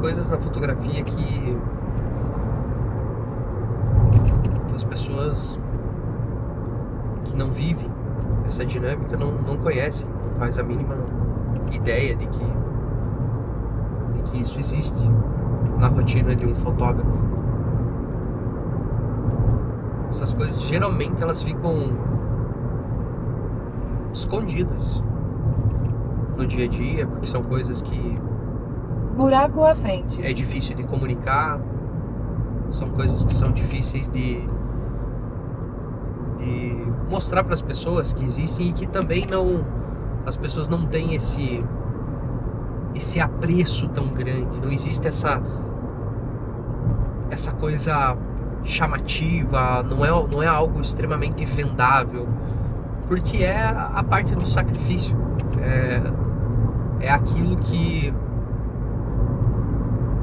coisas na fotografia que as pessoas que não vivem essa dinâmica não conhecem, não faz a mínima ideia de que isso existe na rotina de um fotógrafo. Essas coisas geralmente elas ficam escondidas no dia a dia, porque são coisas que buraco à frente. É difícil de comunicar, são coisas que são difíceis de mostrar para as pessoas que existem e que também as pessoas não têm esse apreço tão grande, não existe essa coisa chamativa, não é algo extremamente vendável, porque é a parte do sacrifício, é aquilo que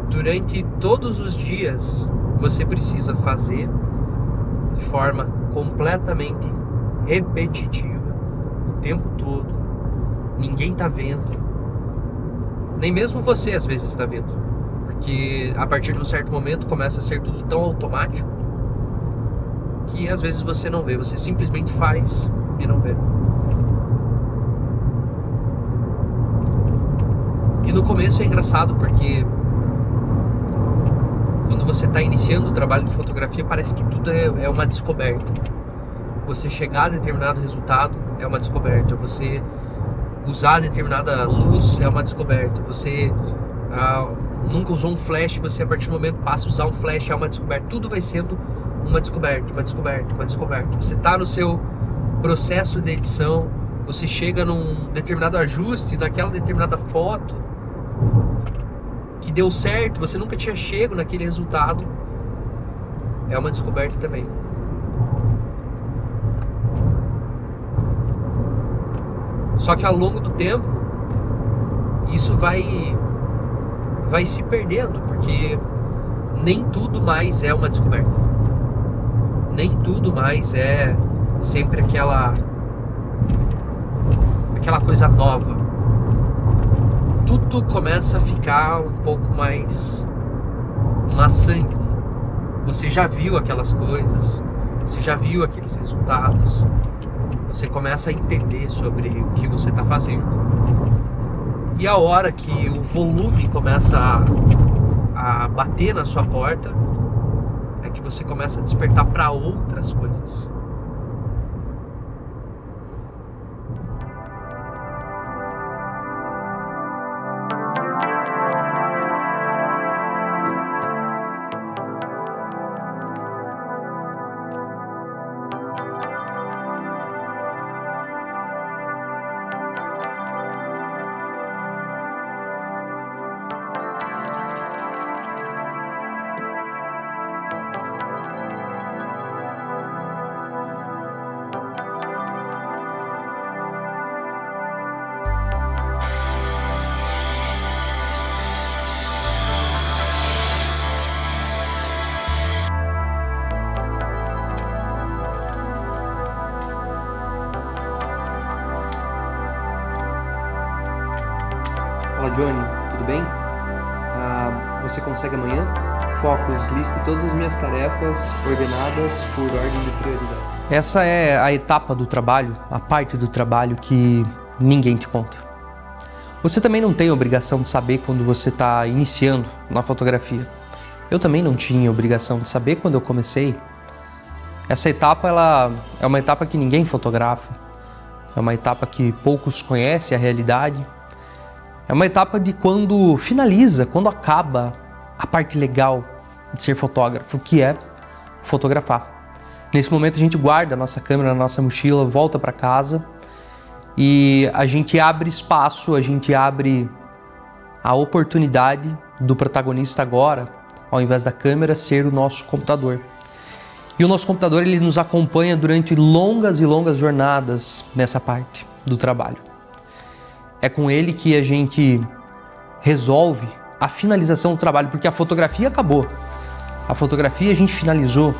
durante todos os dias você precisa fazer de forma completamente repetitiva, o tempo todo. Ninguém tá vendo, nem mesmo você às vezes está vendo, porque a partir de um certo momento começa a ser tudo tão automático que às vezes você não vê, você simplesmente faz e não vê. E no começo é engraçado porque quando você está iniciando o trabalho de fotografia, parece que tudo é uma descoberta. Você chegar a determinado resultado é uma descoberta. Você usar determinada luz é uma descoberta. Você nunca usou um flash, você a partir do momento passa a usar um flash, é uma descoberta. Tudo vai sendo uma descoberta, uma descoberta, uma descoberta. Você está no seu processo de edição, você chega num determinado ajuste daquela determinada foto que deu certo, você nunca tinha chego naquele resultado, é uma descoberta também. Só que ao longo do tempo isso vai se perdendo, porque nem tudo mais é uma descoberta, nem tudo mais é sempre aquela coisa nova. Tudo começa a ficar um pouco mais maçante. Você já viu aquelas coisas, você já viu aqueles resultados, você começa a entender sobre o que você está fazendo. E a hora que o volume começa a bater na sua porta, é que você começa a despertar para outras coisas. Fala Johnny, tudo bem? Você consegue amanhã? Focus, liste todas as minhas tarefas ordenadas por ordem de prioridade. Essa é a etapa do trabalho, a parte do trabalho que ninguém te conta. Você também não tem obrigação de saber quando você está iniciando na fotografia. Eu também não tinha obrigação de saber quando eu comecei. Essa etapa ela é uma etapa que ninguém fotografa. É uma etapa que poucos conhecem a realidade. É uma etapa de quando finaliza, quando acaba a parte legal de ser fotógrafo, que é fotografar. Nesse momento a gente guarda a nossa câmera na nossa mochila, volta para casa e a gente abre espaço, a gente abre a oportunidade do protagonista agora, ao invés da câmera, ser o nosso computador. E o nosso computador ele nos acompanha durante longas e longas jornadas nessa parte do trabalho. É com ele que a gente resolve a finalização do trabalho, porque a fotografia acabou. A fotografia a gente finalizou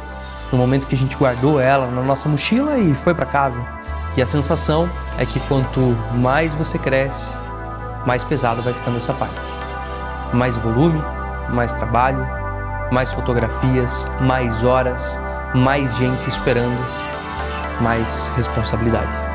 no momento que a gente guardou ela na nossa mochila e foi para casa. E a sensação é que quanto mais você cresce, mais pesado vai ficando essa parte. Mais volume, mais trabalho, mais fotografias, mais horas, mais gente esperando, mais responsabilidade.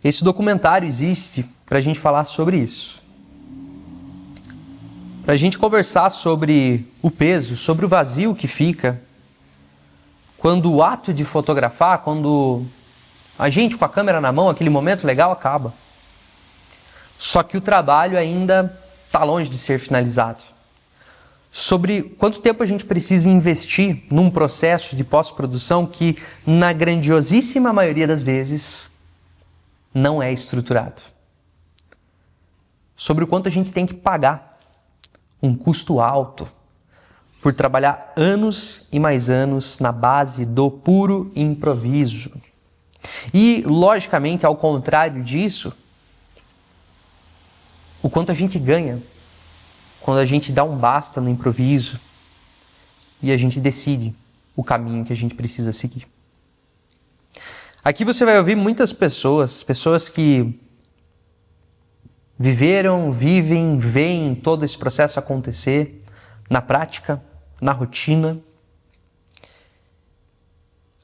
Esse documentário existe para a gente falar sobre isso. Para a gente conversar sobre o peso, sobre o vazio que fica quando o ato de fotografar, quando a gente com a câmera na mão, aquele momento legal acaba. Só que o trabalho ainda está longe de ser finalizado. Sobre quanto tempo a gente precisa investir num processo de pós-produção que, na grandiosíssima maioria das vezes, não é estruturado. Sobre o quanto a gente tem que pagar um custo alto por trabalhar anos e mais anos na base do puro improviso. E, logicamente, ao contrário disso, o quanto a gente ganha quando a gente dá um basta no improviso e a gente decide o caminho que a gente precisa seguir. Aqui você vai ouvir muitas pessoas que viveram, vivem, veem todo esse processo acontecer na prática, na rotina.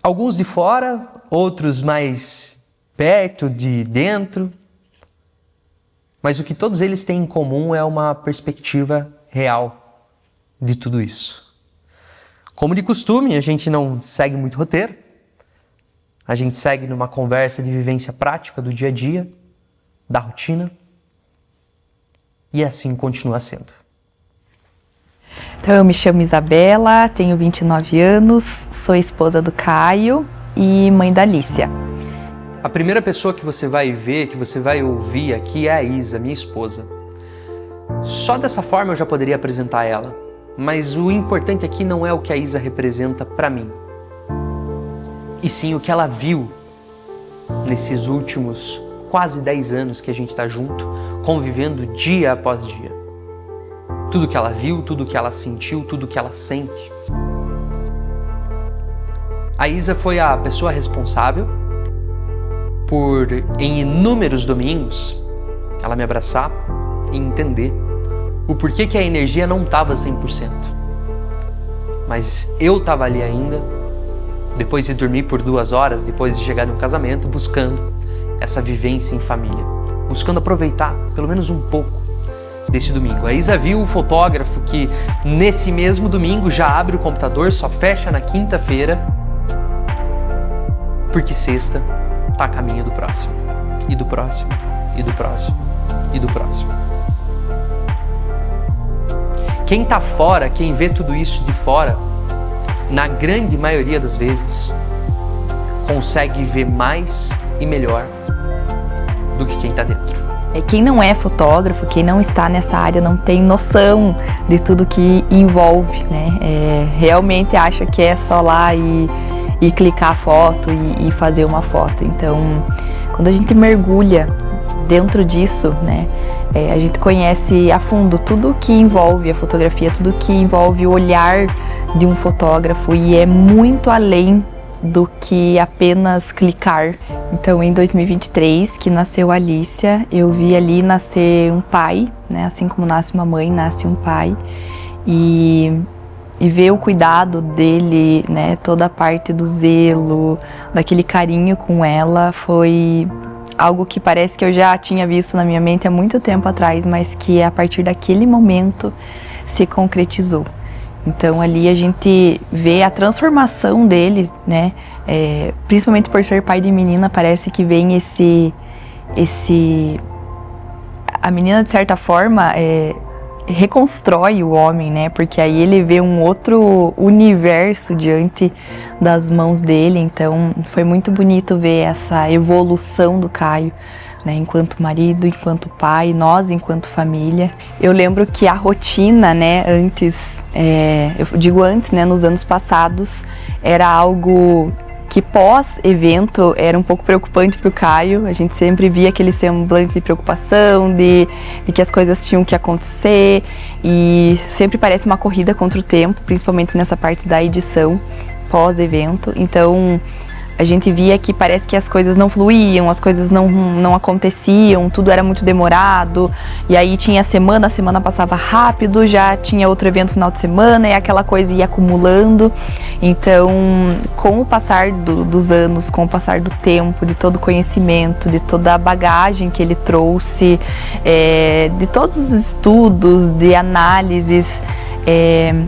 Alguns de fora, outros mais perto, de dentro. Mas o que todos eles têm em comum é uma perspectiva real de tudo isso. Como de costume, a gente não segue muito roteiro. A gente segue numa conversa de vivência prática do dia a dia, da rotina. E assim continua sendo. Então, eu me chamo Isabela, tenho 29 anos, sou esposa do Caio e mãe da Alicia. A primeira pessoa que você vai ver, que você vai ouvir aqui é a Isa, minha esposa. Só dessa forma eu já poderia apresentar ela. Mas o importante aqui não é o que a Isa representa para mim, e sim o que ela viu nesses últimos quase 10 anos que a gente está junto, convivendo dia após dia. Tudo que ela viu, tudo que ela sentiu, tudo que ela sente. A Isa foi a pessoa responsável por, em inúmeros domingos, ela me abraçar e entender o porquê que a energia não estava 100%. Mas eu estava ali ainda, depois de dormir por 2 horas, depois de chegar no casamento, buscando essa vivência em família, buscando aproveitar pelo menos um pouco desse domingo. A Isa viu o fotógrafo que nesse mesmo domingo já abre o computador, só fecha na quinta-feira, porque sexta está a caminho do próximo, e do próximo, e do próximo, e do próximo. Quem está fora, quem vê tudo isso de fora, na grande maioria das vezes, consegue ver mais e melhor do que quem está dentro. Quem não é fotógrafo, quem não está nessa área, não tem noção de tudo que envolve, né? Realmente acha que é só lá e clicar a foto e fazer uma foto. Então, quando a gente mergulha dentro disso, né, a gente conhece a fundo tudo que envolve a fotografia, tudo que envolve o olhar de um fotógrafo, e é muito além do que apenas clicar. Então, em 2023, que nasceu a Alicia, eu vi ali nascer um pai, né? Assim como nasce uma mãe, nasce um pai. E ver o cuidado dele, né? Toda a parte do zelo, daquele carinho com ela, foi algo que parece que eu já tinha visto na minha mente há muito tempo atrás, mas que a partir daquele momento se concretizou. Então ali a gente vê a transformação dele, né? Principalmente por ser pai de menina, parece que vem a menina, de certa forma, reconstrói o homem, né? Porque aí ele vê um outro universo diante das mãos dele. Então foi muito bonito ver essa evolução do Caio, né, enquanto marido, enquanto pai, nós enquanto família. Eu lembro que a rotina, né, antes, eu digo antes, né, nos anos passados, era algo que pós-evento era um pouco preocupante para o Caio. A gente sempre via aquele semblante de preocupação, de que as coisas tinham que acontecer, e sempre parece uma corrida contra o tempo, principalmente nessa parte da edição pós-evento. Então a gente via que parece que as coisas não fluíam, as coisas não aconteciam, tudo era muito demorado, e aí tinha a semana passava rápido, já tinha outro evento no final de semana, e aquela coisa ia acumulando. Então, com o passar dos anos, com o passar do tempo, de todo o conhecimento, de toda a bagagem que ele trouxe, de todos os estudos, de análises,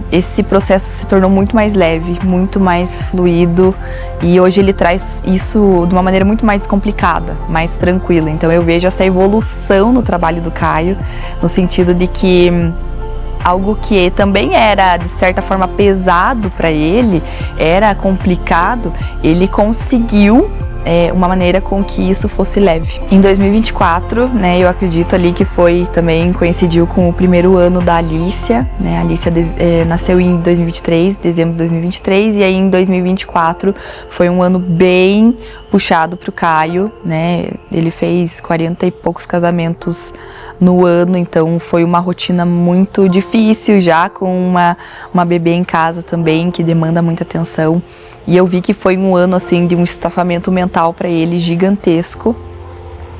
esse processo se tornou muito mais leve, muito mais fluido, e hoje ele traz isso de uma maneira muito mais complicada, mais tranquila. Então eu vejo essa evolução no trabalho do Caio, no sentido de que algo que também era de certa forma pesado para ele, era complicado, ele conseguiu uma maneira com que isso fosse leve. Em 2024, né, eu acredito ali que foi também, coincidiu com o primeiro ano da Alicia, né, a Alicia nasceu em 2023, dezembro de 2023, e aí em 2024 foi um ano bem puxado para o Caio, né, ele fez 40 e poucos casamentos no ano, então foi uma rotina muito difícil, já com uma bebê em casa também, que demanda muita atenção. E eu vi que foi um ano assim de um estafamento mental para ele gigantesco.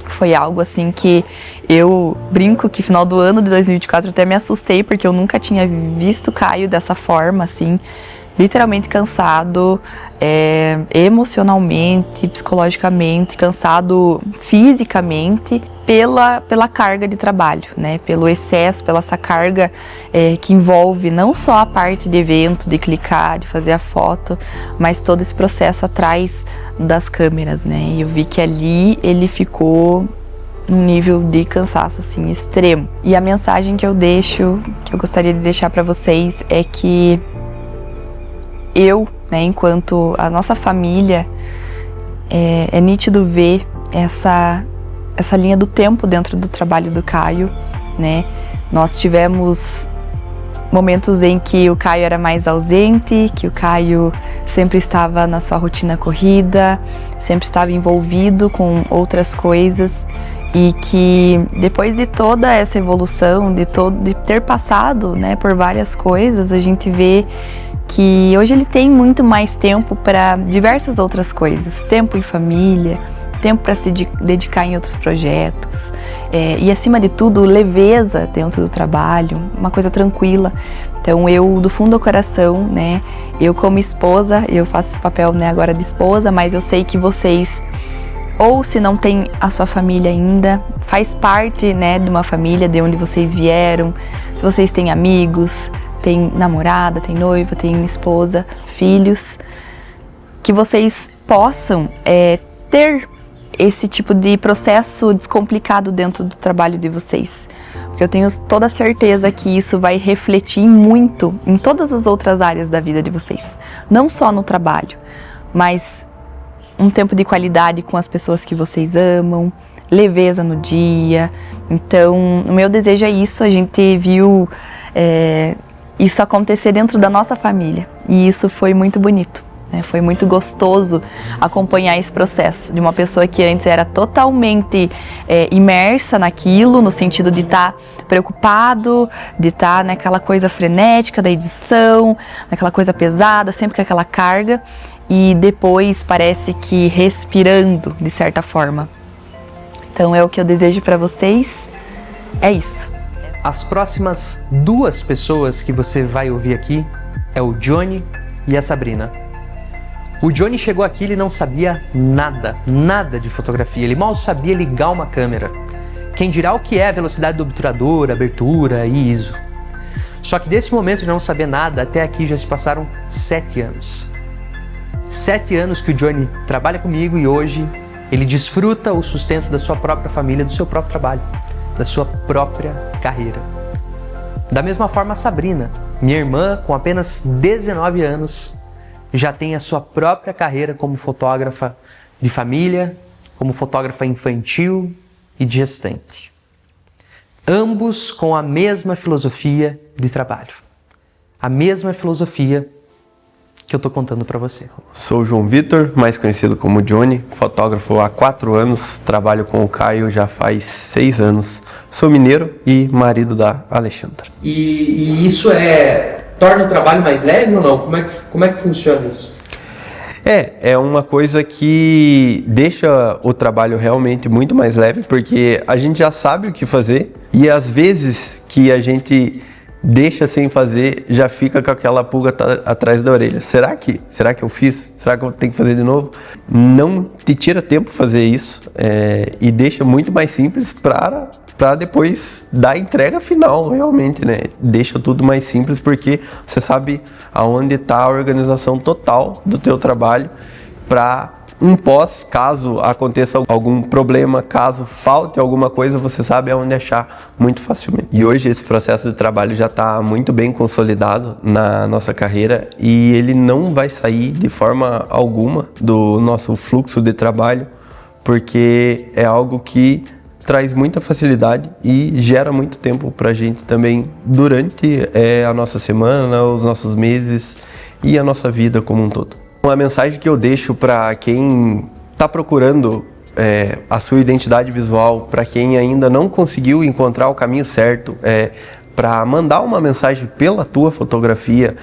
Foi algo assim que eu brinco que final do ano de 2024 eu até me assustei, porque eu nunca tinha visto o Caio dessa forma, assim, literalmente cansado, emocionalmente, psicologicamente, cansado fisicamente pela carga de trabalho, né? Pelo excesso, pela essa carga que envolve não só a parte de evento, de clicar, de fazer a foto, mas todo esse processo atrás das câmeras, né? E eu vi que ali ele ficou num nível de cansaço assim extremo. E a mensagem que eu deixo, que eu gostaria de deixar para vocês, é que eu, né, enquanto a nossa família, é nítido ver essa linha do tempo dentro do trabalho do Caio, né? Nós tivemos momentos em que o Caio era mais ausente, que o Caio sempre estava na sua rotina corrida, sempre estava envolvido com outras coisas, e que depois de toda essa evolução, de ter passado, né, por várias coisas, a gente vê que hoje ele tem muito mais tempo para diversas outras coisas, tempo em família, tempo para se dedicar em outros projetos, e acima de tudo, leveza dentro do trabalho, uma coisa tranquila. Então eu, do fundo do coração, né, eu como esposa, eu faço esse papel, né, agora de esposa, mas eu sei que vocês, ou se não tem a sua família ainda, faz parte, né, de uma família de onde vocês vieram, se vocês têm amigos, tem namorada, tem noiva, tem esposa, filhos, que vocês possam ter esse tipo de processo descomplicado dentro do trabalho de vocês. Porque eu tenho toda a certeza que isso vai refletir muito em todas as outras áreas da vida de vocês. Não só no trabalho, mas um tempo de qualidade com as pessoas que vocês amam, leveza no dia. Então, o meu desejo é isso. A gente viu isso acontecer dentro da nossa família, e isso foi muito bonito, né? Foi muito gostoso acompanhar esse processo de uma pessoa que antes era totalmente imersa naquilo, no sentido de estar preocupado, de estar naquela coisa frenética da edição, naquela coisa pesada, sempre com aquela carga, e depois parece que respirando de certa forma. Então é o que eu desejo para vocês, é isso. As próximas duas pessoas que você vai ouvir aqui é o Johnny e a Sabrina. O Johnny chegou aqui, ele não sabia nada de fotografia, ele mal sabia ligar uma câmera. Quem dirá o que é a velocidade do obturador, abertura e ISO. Só que desse momento de não saber nada, até aqui já se passaram 7 anos. 7 anos que o Johnny trabalha comigo, e hoje ele desfruta o sustento da sua própria família, do seu próprio trabalho, da sua própria carreira. Da mesma forma, a Sabrina, minha irmã, com apenas 19 anos, já tem a sua própria carreira como fotógrafa de família, como fotógrafa infantil e de gestante. Ambos com a mesma filosofia de trabalho, a mesma filosofia que eu tô contando para você. Sou o João Vitor, mais conhecido como Johnny, fotógrafo há 4 anos, trabalho com o Caio já faz 6 anos. Sou mineiro e marido da Alexandra. E isso torna o trabalho mais leve ou não? Como é que funciona isso? É uma coisa que deixa o trabalho realmente muito mais leve, porque a gente já sabe o que fazer e às vezes que a gente deixa sem fazer, já fica com aquela pulga atrás da orelha. Será que eu fiz? Será que eu tenho que fazer de novo? Não te tira tempo fazer isso e deixa muito mais simples para depois dar a entrega final, realmente, né? Deixa tudo mais simples porque você sabe aonde está a organização total do teu trabalho para caso aconteça algum problema, caso falte alguma coisa, você sabe aonde achar muito facilmente. E hoje esse processo de trabalho já está muito bem consolidado na nossa carreira e ele não vai sair de forma alguma do nosso fluxo de trabalho, porque é algo que traz muita facilidade e gera muito tempo para a gente também durante a nossa semana, os nossos meses e a nossa vida como um todo. Uma mensagem que eu deixo para quem está procurando a sua identidade visual, para quem ainda não conseguiu encontrar o caminho certo, para mandar uma mensagem pela tua fotografia,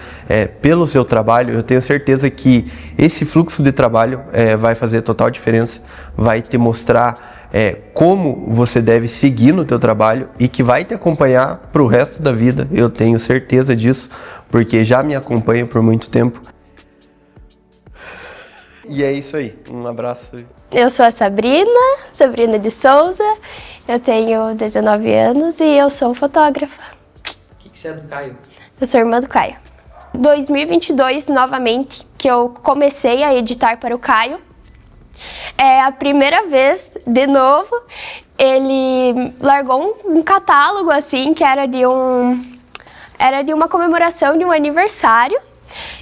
pelo seu trabalho. Eu tenho certeza que esse fluxo de trabalho vai fazer total diferença, vai te mostrar como você deve seguir no teu trabalho e que vai te acompanhar para o resto da vida. Eu tenho certeza disso, porque já me acompanha por muito tempo. E é isso aí, um abraço. Eu sou a Sabrina de Souza, eu tenho 19 anos e eu sou fotógrafa. O que você é do Caio? Eu sou irmã do Caio. 2022, novamente, que eu comecei a editar para o Caio. É a primeira vez, de novo, ele largou um catálogo assim, que era de uma comemoração de um aniversário.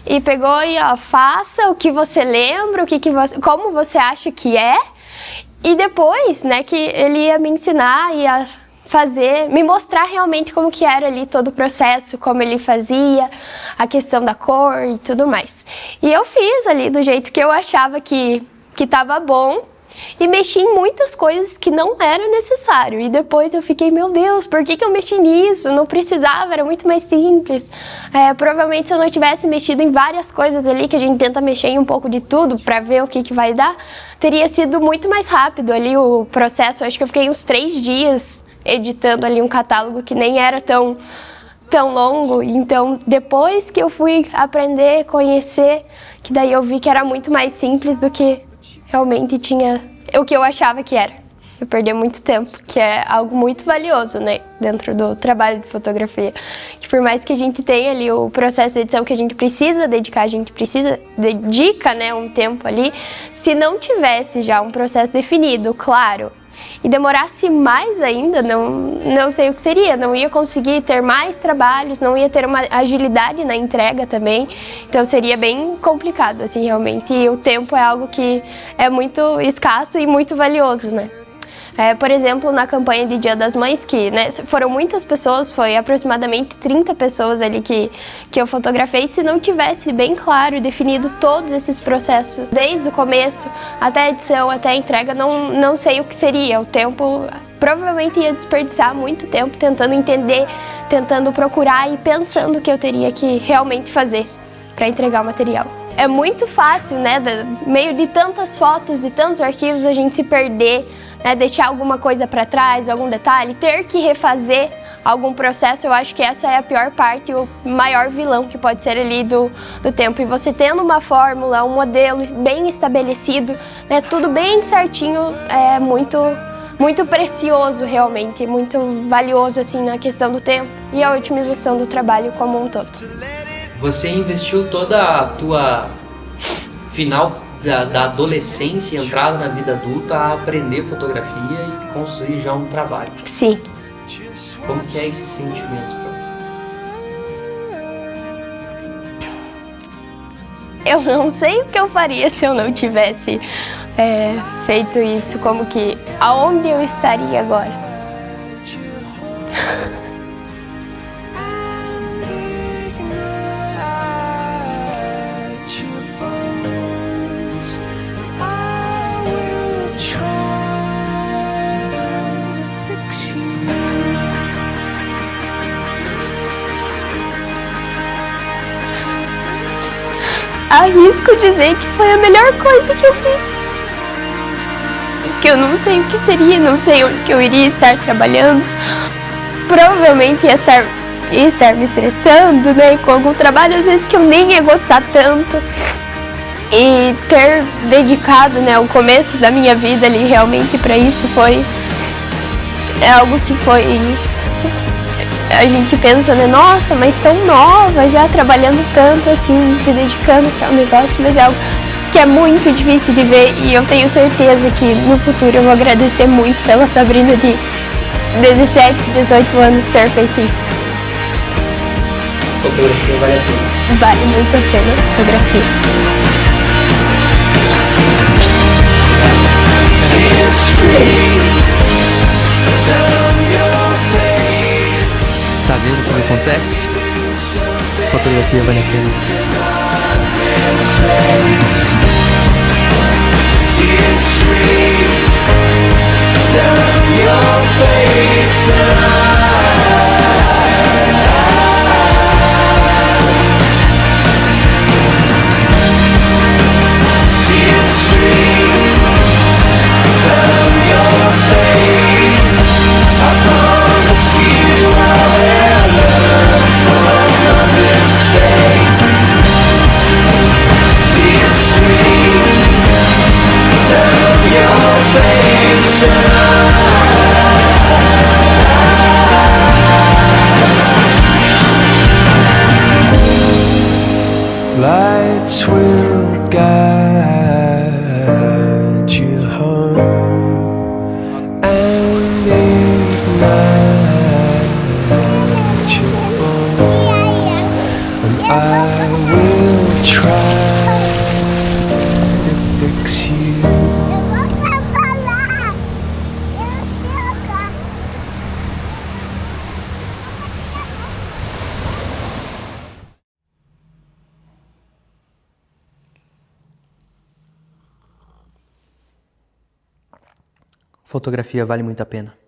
E pegou e faça o que você lembra, como você acha que é. E depois, né, que ele ia me ensinar, ia me mostrar realmente como que era ali todo o processo, como ele fazia, a questão da cor e tudo mais. E eu fiz ali do jeito que eu achava que estava bom. E mexi em muitas coisas que não era necessário. E depois eu fiquei, meu Deus, por que eu mexi nisso? Não precisava, era muito mais simples. Provavelmente se eu não tivesse mexido em várias coisas ali, que a gente tenta mexer em um pouco de tudo para ver o que vai dar, teria sido muito mais rápido ali o processo. Acho que eu fiquei uns 3 dias editando ali um catálogo que nem era tão longo. Então, depois que eu fui aprender, conhecer, que daí eu vi que era muito mais simples do que realmente tinha o que eu achava que era. Eu perdi muito tempo, que é algo muito valioso, né, dentro do trabalho de fotografia. Que por mais que a gente tenha ali o processo de edição que a gente precisa dedicar, dedica, né, um tempo ali, se não tivesse já um processo definido, claro, e demorasse mais ainda, não sei o que seria, não ia conseguir ter mais trabalhos, não ia ter uma agilidade na entrega também, então seria bem complicado, assim, realmente, e o tempo é algo que é muito escasso e muito valioso, né. Por exemplo, na campanha de Dia das Mães, que, né, foram muitas pessoas, foi aproximadamente 30 pessoas ali que eu fotografei. Se não tivesse bem claro e definido todos esses processos, desde o começo até a edição, até a entrega, não sei o que seria. O tempo provavelmente ia desperdiçar muito tempo tentando entender, tentando procurar e pensando o que eu teria que realmente fazer para entregar o material. É muito fácil, né, meio de tantas fotos e tantos arquivos, a gente se perder, né, deixar alguma coisa para trás, algum detalhe, ter que refazer algum processo. Eu acho que essa é a pior parte, o maior vilão que pode ser ali do tempo. E você tendo uma fórmula, um modelo bem estabelecido, né, tudo bem certinho, é muito precioso realmente, muito valioso assim na questão do tempo e a otimização do trabalho como um todo. Você investiu toda a tua final da adolescência, entrada na vida adulta, a aprender fotografia e construir já um trabalho. Sim. Como que é esse sentimento pra você? Eu não sei o que eu faria se eu não tivesse feito isso, aonde eu estaria agora? arrisco dizer que foi a melhor coisa que eu fiz. Que eu não sei o que seria, não sei onde que eu iria estar trabalhando. Provavelmente ia estar me estressando, né, com algum trabalho, às vezes que eu nem ia gostar tanto. E ter dedicado, né, o começo da minha vida ali realmente para isso é algo que foi... A gente pensa, né, nossa, mas tão nova, já trabalhando tanto assim, se dedicando para um negócio, mas é algo que é muito difícil de ver, e eu tenho certeza que no futuro eu vou agradecer muito pela Sabrina de 17, 18 anos ter feito isso. Fotografia vale a pena. Vale muito a pena a fotografia. Tá vendo o que acontece? Fotografia vale a pena. Lights will guide you home and ignite your bones, and I will try to fix you. Fotografia vale muito a pena.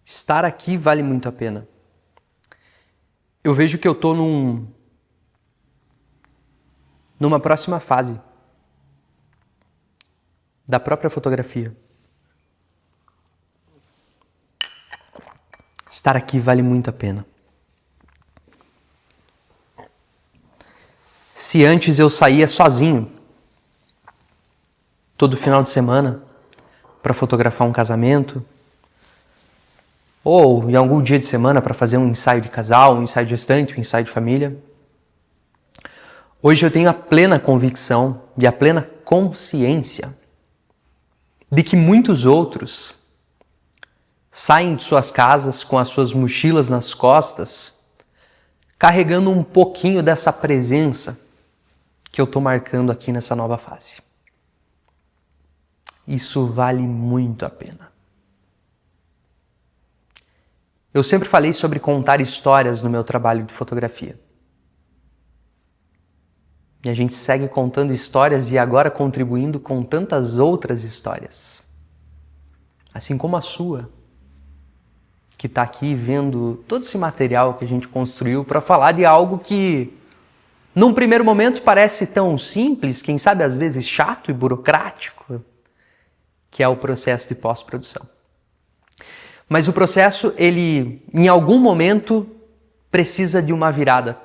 Estar aqui vale muito a pena. Eu vejo que eu tô numa próxima fase da própria fotografia. Estar aqui vale muito a pena. Se antes eu saía sozinho todo final de semana para fotografar um casamento, ou em algum dia de semana para fazer um ensaio de casal, um ensaio de gestante, um ensaio de família, hoje eu tenho a plena convicção e a plena consciência de que muitos outros saem de suas casas com as suas mochilas nas costas, carregando um pouquinho dessa presença que eu estou marcando aqui nessa nova fase. Isso vale muito a pena. Eu sempre falei sobre contar histórias no meu trabalho de fotografia. E a gente segue contando histórias e agora contribuindo com tantas outras histórias. Assim como a sua, que está aqui vendo todo esse material que a gente construiu para falar de algo que, num primeiro momento, parece tão simples, quem sabe às vezes chato e burocrático, que é o processo de pós-produção. Mas o processo, ele, em algum momento, precisa de uma virada.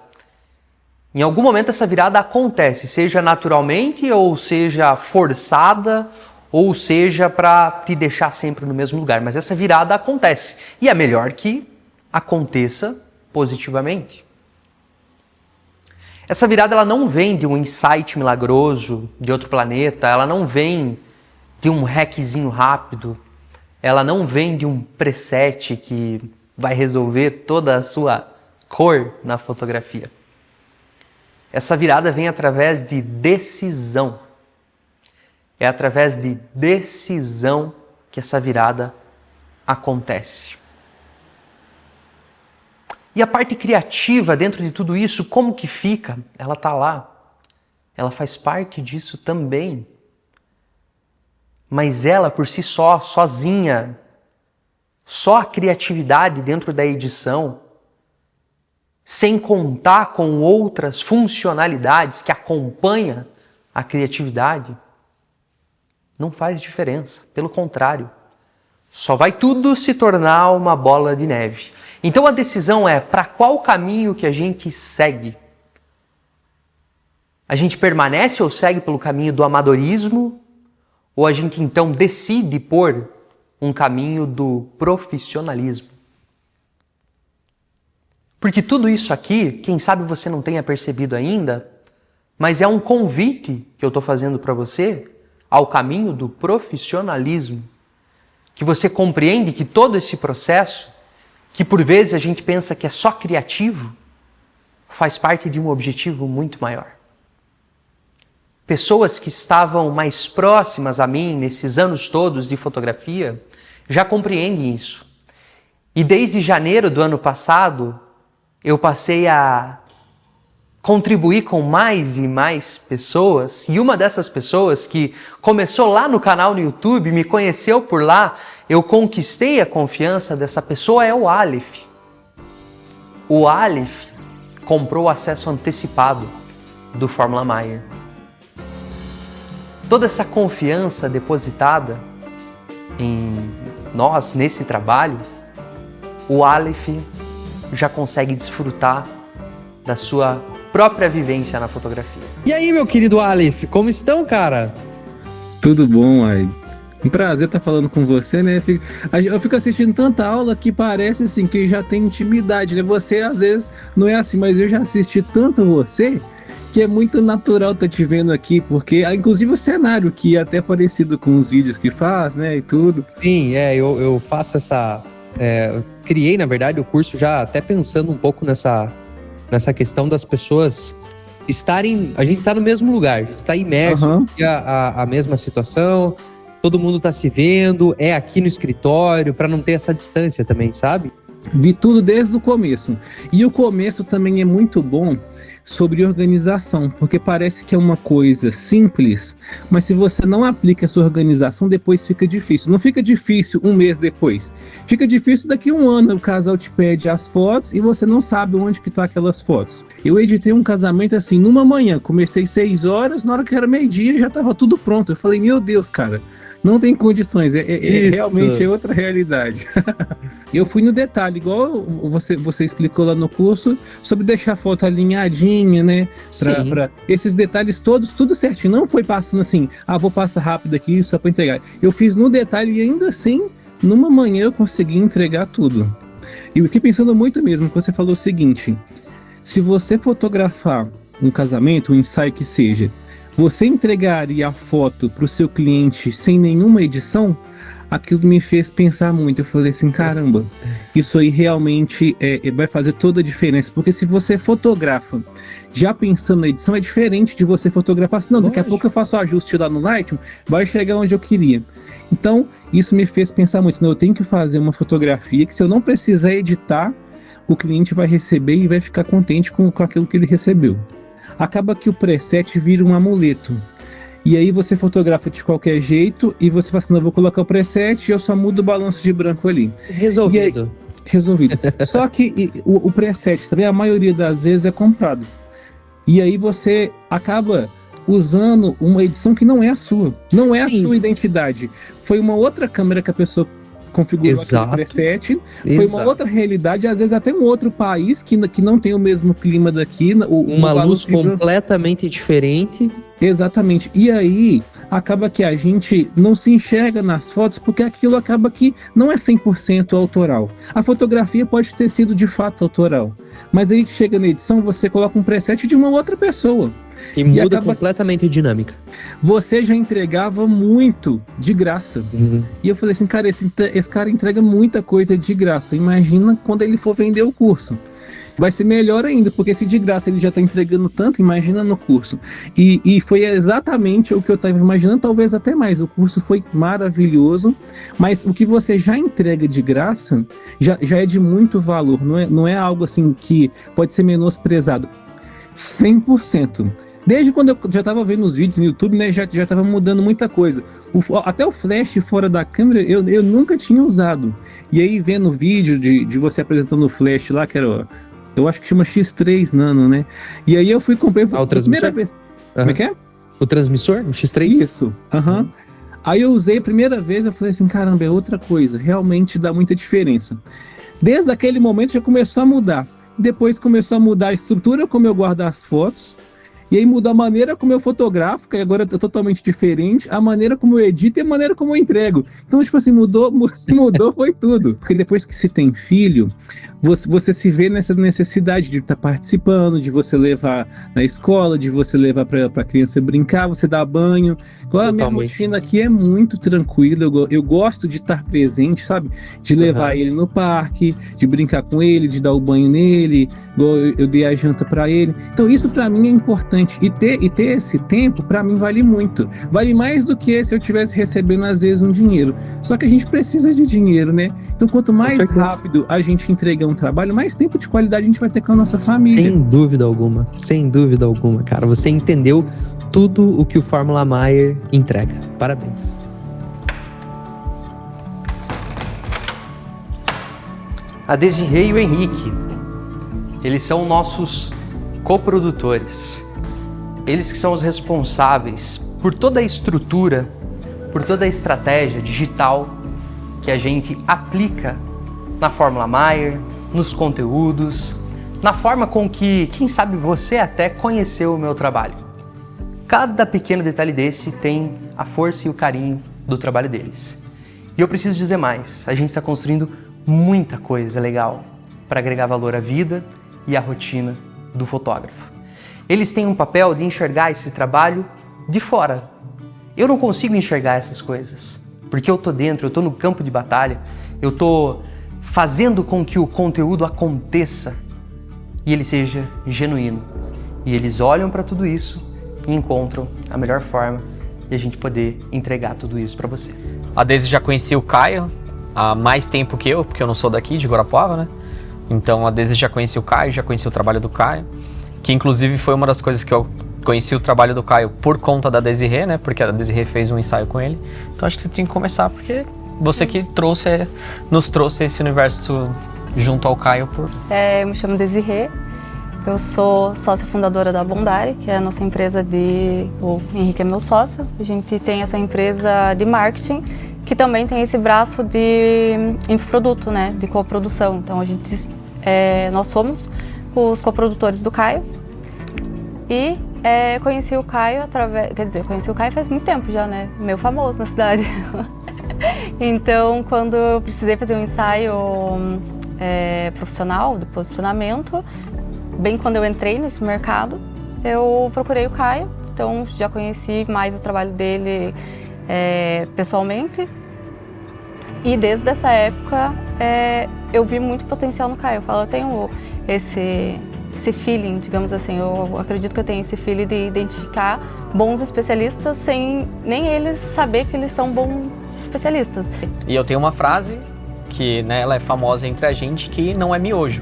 Em algum momento essa virada acontece, seja naturalmente, ou seja forçada, ou seja para te deixar sempre no mesmo lugar. Mas essa virada acontece. E é melhor que aconteça positivamente. Essa virada ela não vem de um insight milagroso de outro planeta, ela não vem de um hackzinho rápido, ela não vem de um preset que vai resolver toda a sua cor na fotografia. Essa virada vem através de decisão. É através de decisão que essa virada acontece. E a parte criativa dentro de tudo isso, como que fica? Ela está lá. Ela faz parte disso também. Mas ela por si só, sozinha, só a criatividade dentro da edição, sem contar com outras funcionalidades que acompanham a criatividade, não faz diferença. Pelo contrário, só vai tudo se tornar uma bola de neve. Então a decisão é para qual caminho que a gente segue. A gente permanece ou segue pelo caminho do amadorismo, ou a gente então decide por um caminho do profissionalismo. Porque tudo isso aqui, quem sabe você não tenha percebido ainda, mas é um convite que eu estou fazendo para você ao caminho do profissionalismo. Que você compreende que todo esse processo, que por vezes a gente pensa que é só criativo, faz parte de um objetivo muito maior. Pessoas que estavam mais próximas a mim nesses anos todos de fotografia já compreendem isso. E desde janeiro do ano passado, eu passei a contribuir com mais e mais pessoas, e uma dessas pessoas que começou lá no canal no YouTube, me conheceu por lá, eu conquistei a confiança dessa pessoa, é o Aleph. O Aleph comprou o acesso antecipado do Fórmula Meyer. Toda essa confiança depositada em nós, nesse trabalho, o Aleph já consegue desfrutar da sua própria vivência na fotografia. E aí, meu querido Aleph, como estão, cara? Tudo bom, aí. Um prazer estar falando com você, né? Eu fico assistindo tanta aula que parece assim que já tem intimidade, né? Você às vezes não é assim, mas eu já assisti tanto você que é muito natural estar te vendo aqui, porque inclusive o cenário que é até parecido com os vídeos que faz, né? E tudo. Sim, eu faço essa... eu criei, na verdade, o curso já até pensando um pouco nessa questão das pessoas estarem... A gente está no mesmo lugar, a gente está imerso aqui a mesma situação, todo mundo está se vendo, é aqui no escritório, para não ter essa distância também, sabe? Vi tudo desde o começo. E o começo também é muito bom sobre organização, porque parece que é uma coisa simples, mas se você não aplica essa organização, depois fica difícil. Não fica difícil um mês depois. Fica difícil daqui a um ano, o casal te pede as fotos e você não sabe onde que tá aquelas fotos. Eu editei um casamento assim, numa manhã, comecei 6 horas, na hora que era meio-dia já tava tudo pronto. Eu falei, meu Deus, cara, não tem condições, realmente é outra realidade. Eu fui no detalhe, igual você explicou lá no curso, sobre deixar a foto alinhadinha, né? Pra esses detalhes todos, tudo certinho. Não foi passando assim, vou passar rápido aqui só pra entregar. Eu fiz no detalhe e ainda assim, numa manhã eu consegui entregar tudo. E eu fiquei pensando muito mesmo, que você falou o seguinte, se você fotografar um casamento, um ensaio que seja, você entregaria a foto para o seu cliente sem nenhuma edição? Aquilo me fez pensar muito. Eu falei assim, caramba, isso aí realmente vai fazer toda a diferença. Porque se você fotografa já pensando na edição, é diferente de você fotografar assim, não, daqui a pouco eu faço o ajuste lá no Lightroom, vai chegar onde eu queria. Então, isso me fez pensar muito. Não, eu tenho que fazer uma fotografia que se eu não precisar editar, o cliente vai receber e vai ficar contente com aquilo que ele recebeu. Acaba que o preset vira um amuleto. E aí você fotografa de qualquer jeito e você fala assim, não, eu vou colocar o preset e eu só mudo o balanço de branco ali. Resolvido. Resolvido. Só que o preset também, a maioria das vezes, é comprado. E aí você acaba usando uma edição que não é a sua. Não é a sua identidade. Foi uma outra câmera que a pessoa configurou aquele preset, foi uma outra realidade, às vezes até um outro país que não tem o mesmo clima daqui. Uma luz completamente diferente. Exatamente. E aí, acaba que a gente não se enxerga nas fotos, porque aquilo acaba que não é 100% autoral. A fotografia pode ter sido de fato autoral, mas aí que chega na edição, você coloca um preset de uma outra pessoa. E muda completamente a dinâmica. Você já entregava muito de graça. E eu falei assim, cara, esse cara entrega muita coisa de graça. Imagina quando ele for vender o curso. Vai ser melhor ainda, porque se de graça ele já está entregando tanto, imagina no curso. E foi exatamente o que eu estava imaginando, talvez até mais. O curso foi maravilhoso, mas o que você já entrega de graça já é de muito valor. Não é algo assim que pode ser menosprezado. 100%. Desde quando eu já estava vendo os vídeos no YouTube, né, já estava mudando muita coisa. Até o flash fora da câmera eu nunca tinha usado. E aí vendo o vídeo de você apresentando o flash lá, que era Eu acho que chama X3 Nano, né? E aí eu fui comprei... o transmissor? Vez. Como é que é? O transmissor? O X3? Isso, aham. Aí eu usei a primeira vez, eu falei assim, caramba, é outra coisa, realmente dá muita diferença. Desde aquele momento já começou a mudar. Depois começou a mudar a estrutura como eu guardo as fotos. E aí mudou a maneira como eu fotografo, que agora é totalmente diferente, a maneira como eu edito e a maneira como eu entrego. Então, tipo assim, mudou foi tudo. Porque depois que se tem filho, você se vê nessa necessidade de estar participando, de você levar na escola, de você levar para a criança brincar, você dar banho. Agora, a minha rotina aqui é muito tranquila, eu gosto de estar presente, sabe? De levar ele no parque, de brincar com ele, de dar o banho nele, igual eu dei a janta para ele. Então, isso para mim é importante. E ter esse tempo, para mim, vale muito. Vale mais do que se eu estivesse recebendo, às vezes, um dinheiro. Só que a gente precisa de dinheiro, né? Então, quanto mais rápido a gente entregar um trabalho, mais tempo de qualidade a gente vai ter com a nossa família. Sem dúvida alguma, cara. Você entendeu tudo o que o Fórmula Mayer entrega. Parabéns. A Desirê e o Henrique, eles são nossos coprodutores. Eles que são os responsáveis por toda a estrutura, por toda a estratégia digital que a gente aplica na Fórmula Mayer, nos conteúdos, na forma com que, quem sabe, você até conheceu o meu trabalho. Cada pequeno detalhe desse tem a força e o carinho do trabalho deles. E eu preciso dizer mais, a gente está construindo muita coisa legal para agregar valor à vida e à rotina do fotógrafo. Eles têm um papel de enxergar esse trabalho de fora. Eu não consigo enxergar essas coisas, porque eu tô dentro, eu tô no campo de batalha, eu tô fazendo com que o conteúdo aconteça e ele seja genuíno. E eles olham para tudo isso e encontram a melhor forma de a gente poder entregar tudo isso para você. A Deise já conhecia o Caio há mais tempo que eu, porque eu não sou daqui, de Guarapuava, né? Então a Deise já conhecia o Caio, já conhecia o trabalho do Caio, que inclusive foi uma das coisas que eu conheci o trabalho do Caio por conta da Desirê, né? Porque a Desirê fez um ensaio com ele. Então acho que você tem que começar, porque você que nos trouxe esse universo junto ao Caio. Eu me chamo Desirê, eu sou sócia fundadora da Bondari, que é a nossa empresa o Henrique é meu sócio. A gente tem essa empresa de marketing, que também tem esse braço de infoproduto, né? De coprodução. Então nós somos os coprodutores do Caio e conheci o Caio conheci o Caio faz muito tempo já, né? Meio famoso na cidade. Então, quando eu precisei fazer um ensaio profissional de posicionamento, bem quando eu entrei nesse mercado, eu procurei o Caio. Então, já conheci mais o trabalho dele pessoalmente. E desde essa época, eu vi muito potencial no Caio. Eu falo, eu tenho esse feeling, digamos assim, eu acredito que eu tenho esse feeling de identificar bons especialistas sem nem eles saber que eles são bons especialistas. E eu tenho uma frase que, né, ela é famosa entre a gente, que não é miojo.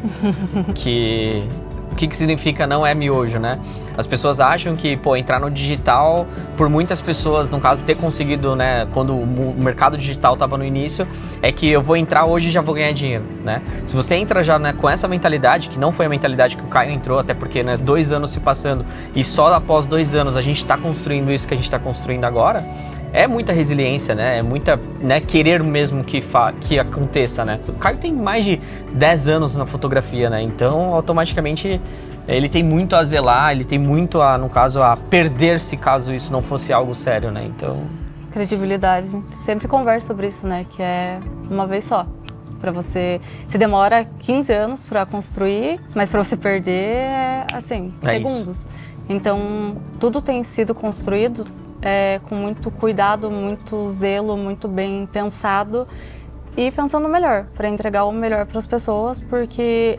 O que significa não é miojo, né? As pessoas acham que, entrar no digital, por muitas pessoas, no caso, ter conseguido, né, quando o mercado digital estava no início, é que eu vou entrar hoje e já vou ganhar dinheiro, né? Se você entra já, né, com essa mentalidade, que não foi a mentalidade que o Caio entrou, até porque, né, 2 anos se passando e só após 2 anos a gente está construindo isso que a gente está construindo agora, é muita resiliência, né? É muita, né, querer mesmo que aconteça, né? O Caio tem mais de 10 anos na fotografia, né? Então, automaticamente, ele tem muito a zelar, ele tem muito no caso, a perder-se caso isso não fosse algo sério, né? Então... Credibilidade. Sempre conversa sobre isso, né? Que é uma vez só. Para você demora 15 anos para construir, mas para você perder segundos. Isso. Então, tudo tem sido construído com muito cuidado, muito zelo, muito bem pensado e pensando melhor, para entregar o melhor para as pessoas, porque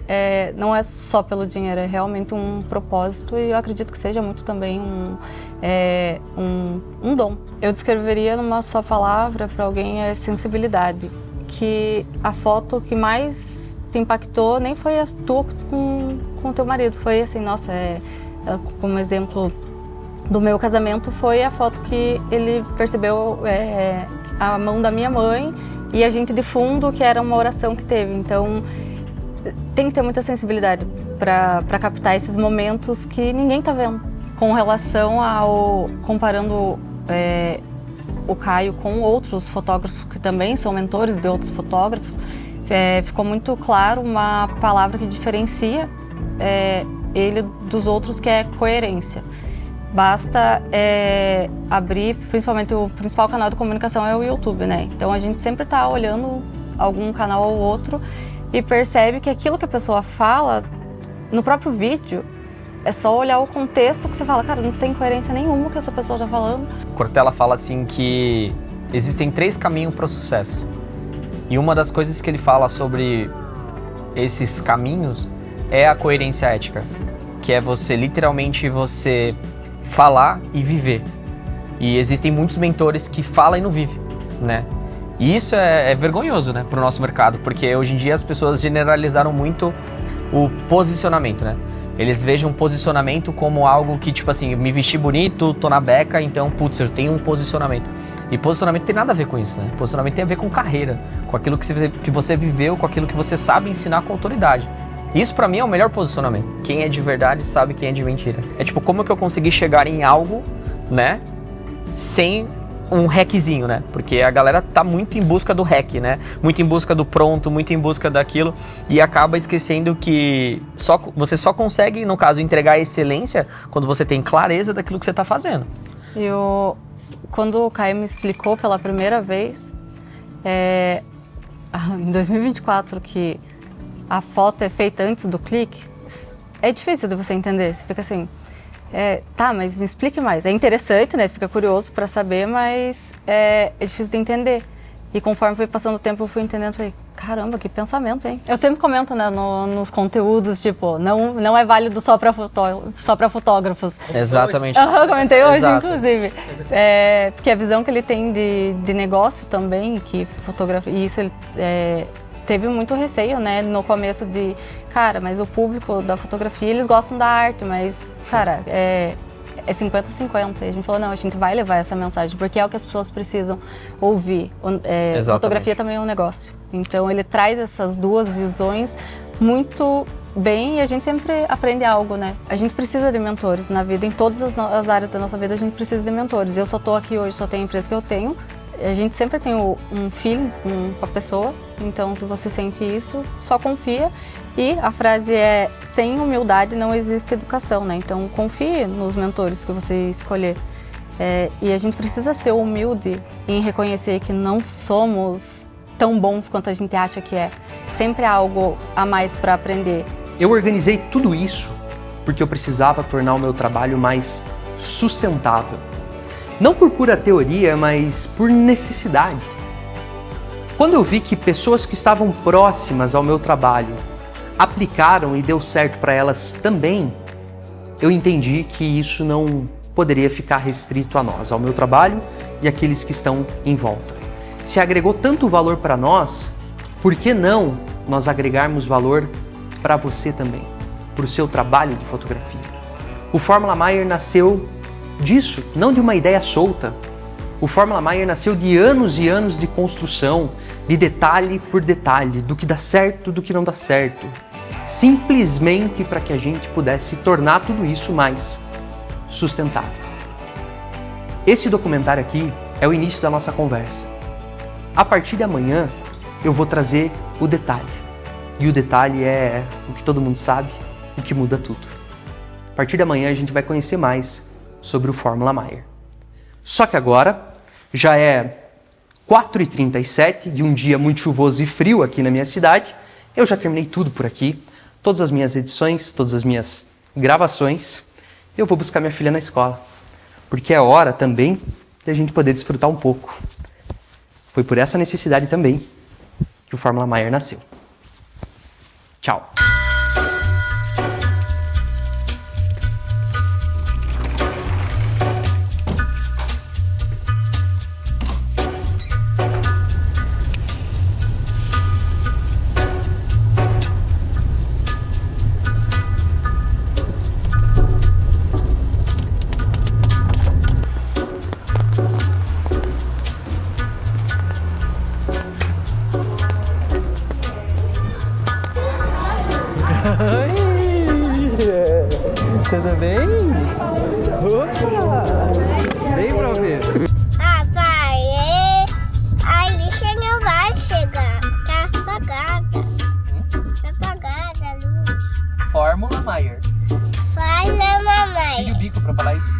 não é só pelo dinheiro, é realmente um propósito e eu acredito que seja muito também um dom. Eu descreveria numa só palavra para alguém sensibilidade, que a foto que mais te impactou nem foi a tua com o teu marido, foi assim, nossa, como exemplo do meu casamento foi a foto que ele percebeu a mão da minha mãe e a gente de fundo, que era uma oração que teve. Então, tem que ter muita sensibilidade para captar esses momentos que ninguém tá vendo. Com relação ao comparando o Caio com outros fotógrafos que também são mentores de outros fotógrafos, ficou muito claro uma palavra que diferencia ele dos outros, que é coerência. Basta abrir, principalmente o principal canal de comunicação é o YouTube, né? Então a gente sempre está olhando algum canal ou outro e percebe que aquilo que a pessoa fala no próprio vídeo é só olhar o contexto que você fala, cara, não tem coerência nenhuma que essa pessoa está falando. Cortella fala assim que existem 3 caminhos para o sucesso. E uma das coisas que ele fala sobre esses caminhos é a coerência ética, que é você literalmente falar e viver. E existem muitos mentores que falam e não vivem, né? E isso é vergonhoso, né, para o nosso mercado, porque hoje em dia as pessoas generalizaram muito o posicionamento, né? Eles vejam posicionamento como algo que, tipo assim, me vesti bonito, tô na beca, então, putz, eu tenho um posicionamento. E posicionamento tem nada a ver com isso, né? Posicionamento tem a ver com carreira, com aquilo que você viveu, com aquilo que você sabe ensinar com autoridade. Isso pra mim é o melhor posicionamento. Quem é de verdade sabe quem é de mentira. É tipo, como que eu consegui chegar em algo, né, sem um hackzinho, né? Porque a galera tá muito em busca do hack, né? Muito em busca do pronto, muito em busca daquilo e acaba esquecendo que você só consegue, no caso, entregar a excelência quando você tem clareza daquilo que você tá fazendo. Quando o Caio me explicou pela primeira vez, em 2024, que a foto é feita antes do clique, é difícil de você entender. Você fica assim, tá, mas me explique mais. É interessante, né? Você fica curioso para saber, mas é difícil de entender. E conforme foi passando o tempo, eu fui entendendo, falei, caramba, que pensamento, hein? Eu sempre comento, né, nos conteúdos, tipo, não é válido só para fotógrafos. Exatamente. Eu comentei hoje, Exato. inclusive. Porque a visão que ele tem de negócio também, que fotografia, e isso ele teve muito receio, né, no começo de, cara, mas o público da fotografia, eles gostam da arte, mas, cara, é 50-50. E a gente falou, não, a gente vai levar essa mensagem, porque é o que as pessoas precisam ouvir. Fotografia também é um negócio. Então, ele traz essas duas visões muito bem e a gente sempre aprende algo, né? A gente precisa de mentores na vida, em todas as áreas da nossa vida a gente precisa de mentores. Eu só tô aqui hoje, só tenho a empresa que eu tenho. A gente sempre tem um feeling com a pessoa, então se você sente isso, só confia. E a frase é, sem humildade não existe educação, né? Então confie nos mentores que você escolher. E a gente precisa ser humilde em reconhecer que não somos tão bons quanto a gente acha que é. Sempre há algo a mais para aprender. Eu organizei tudo isso porque eu precisava tornar o meu trabalho mais sustentável. Não por pura teoria, mas por necessidade. Quando eu vi que pessoas que estavam próximas ao meu trabalho aplicaram e deu certo para elas também, eu entendi que isso não poderia ficar restrito a nós, ao meu trabalho e àqueles que estão em volta. Se agregou tanto valor para nós, por que não nós agregarmos valor para você também, para o seu trabalho de fotografia? O Fórmula Mayer nasceu disso, não de uma ideia solta. O Fórmula Mayer nasceu de anos e anos de construção, de detalhe por detalhe, do que dá certo, do que não dá certo. Simplesmente para que a gente pudesse tornar tudo isso mais sustentável. Esse documentário aqui é o início da nossa conversa. A partir de amanhã eu vou trazer o detalhe. E o detalhe é o que todo mundo sabe, o que muda tudo. A partir de amanhã a gente vai conhecer mais sobre o Fórmula Mayer. Só que agora já é 4h37 de um dia muito chuvoso e frio aqui na minha cidade. Eu já terminei tudo por aqui, todas as minhas edições, todas as minhas gravações. Eu vou buscar minha filha na escola, porque é hora também de a gente poder desfrutar um pouco. Foi por essa necessidade também que o Fórmula Mayer nasceu. Tchau! tudo bem? Opa! Vem pra ver. Pai, a lixa não vai chegar. Tá apagada. Tá apagada a luz. Fórmula Maier. Fala, mamãe. Tire o bico pra falar isso.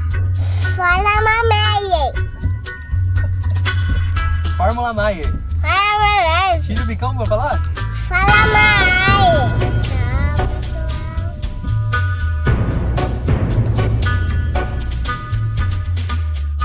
Fala, mamãe. Fórmula Maier. Fala, mamãe. Tire o bicão pra falar? Fala, mamãe.